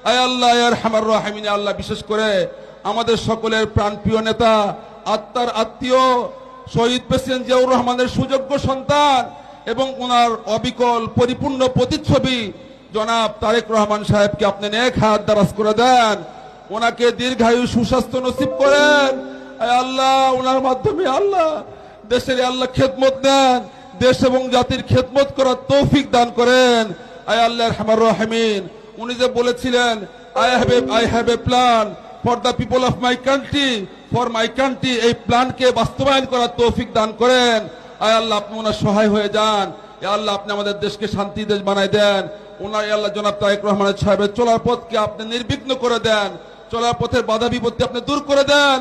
আয় আল্লাহ ইয়া আরহামার রাহিমিন, আল্লাহ বিশেষ করে আমাদের সকলের প্রাণপ্রিয় নেতা, আত্মার আত্মীয় শহীদ প্রেসিডেন্ট জিয়াউর রহমানের সুযোগ্য সন্তান এবং ওনার অবিকল পরিপূর্ণ প্রতিচ্ছবি জনাব তারেক রহমান সাহেবকে আপনি নেক হায়াত দারাজ করে দেন, ওনাকে দীর্ঘায়ু সুস্বাস্থ্য নসিব করেন। আয় আল্লাহ ওনার মাধ্যমে আল্লাহ দেশের আল্লাহ খেদমত দেন, দেশ এবং জাতির খেদমত করার তৌফিক দান করেন। আয় আল্লাহ আরহামার রাহিমিন, উনি যে বলেছিলেন I have a plan for the people of my country, for my country, এই প্ল্যানকে বাস্তবায়ন করার তৌফিক দান করেন। আয় আল্লাহ আপনি ওনার সহায় হয়ে যান। আল্লাহ আপনি আমাদের দেশকে শান্তি দেশ বানাই দেন। ওনার আল্লাহ জনাব তারেক রহমানের সাহেবের চলার পথকে আপনি নির্বিঘ্ন করে দেন, চলার পথের বাধা বিপত্তি আপনি দূর করে দেন।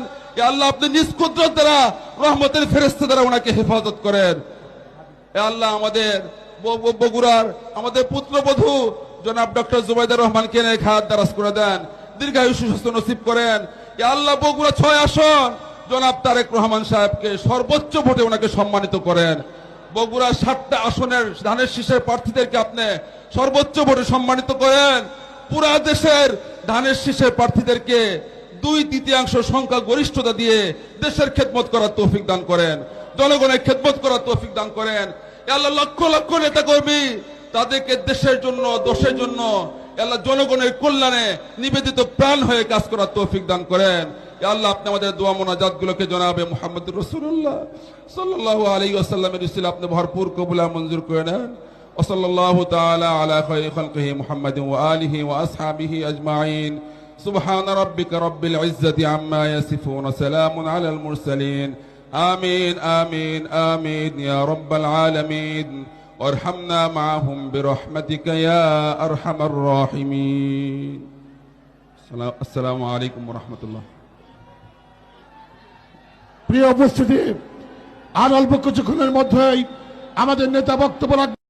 আল্লাহ আপনি নিজ কুদরত দ্বারা রহমতের ফেরেশতা দ্বারা ওনাকে হেফাজত করেন। আল্লাহ আমাদের বগুড়ার আমাদের পুত্রবধূ জনাব ডক্টর জুবাইদা রহমানকে নেক হায়াত দারাজ করে দেন, দীর্ঘায়ু সুস্বাস্থ্য নসিব করেন। আল্লাহ বগুড়া 6 আসন জনাব তারেক রহমান সাহেবকে সর্বোচ্চ ভোটে ওনাকে সম্মানিত করেন। বগুড়া 7টা আসনের ধানের শীষের প্রার্থীদেরকে আপনি সর্বোচ্চ ভোটে সম্মানিত করেন। পুরা দেশের ধানের শীষের প্রার্থীদেরকে 2/3 সংখ্যা গরিষ্ঠতা দিয়ে দেশের খেদমত করার তৌফিক দান করেন, জনগণের খেদমত করার তৌফিক দান করেন। আল্লাহ লক্ষ লক্ষ নেতা কর্মী তাদেরকে দেশের জন্য দশের জন্য আল্লাহ জনগণের কল্যাণে নিবেদিত প্রাণ হয়ে কাজ করার তৌফিক দান করেন। আল্লাহ আপনি আমাদের দোয়া মোনাজাত গুলোকে জনাবে মুহাম্মদুর রাসূলুল্লাহ সাল্লাল্লাহু আলাইহি ওয়াসাল্লামের উসিলা আপনি ভরপুর কবুল আর মঞ্জুর করে নেন। ওয়া সাল্লাল্লাহু তাআলা আলা খায়রি খালকিহি মুহাম্মাদিন ওয়া আলিহি ওয়া আসহাবিহি আজমাইন। সুবহান রাব্বিকা রাব্বিল ইজ্জাতি আম্মা ইয়াসিফুন ওয়া সালামুন আলাল মুরসালিন। আমিন আমিন আমিন ইয়া রাব্বাল আলামিন। ওয়ারহামনা মাআহুম বিরহমাতিকা ইয়া আরহামার রাহিমিন। আসসালামু আলাইকুম ওয়া রাহমাতুল্লাহ। প্রিয় উপস্থিতি, আর অল্প কিছুক্ষণের মধ্যেই আমাদের নেতা বক্তব্য রাখবেন।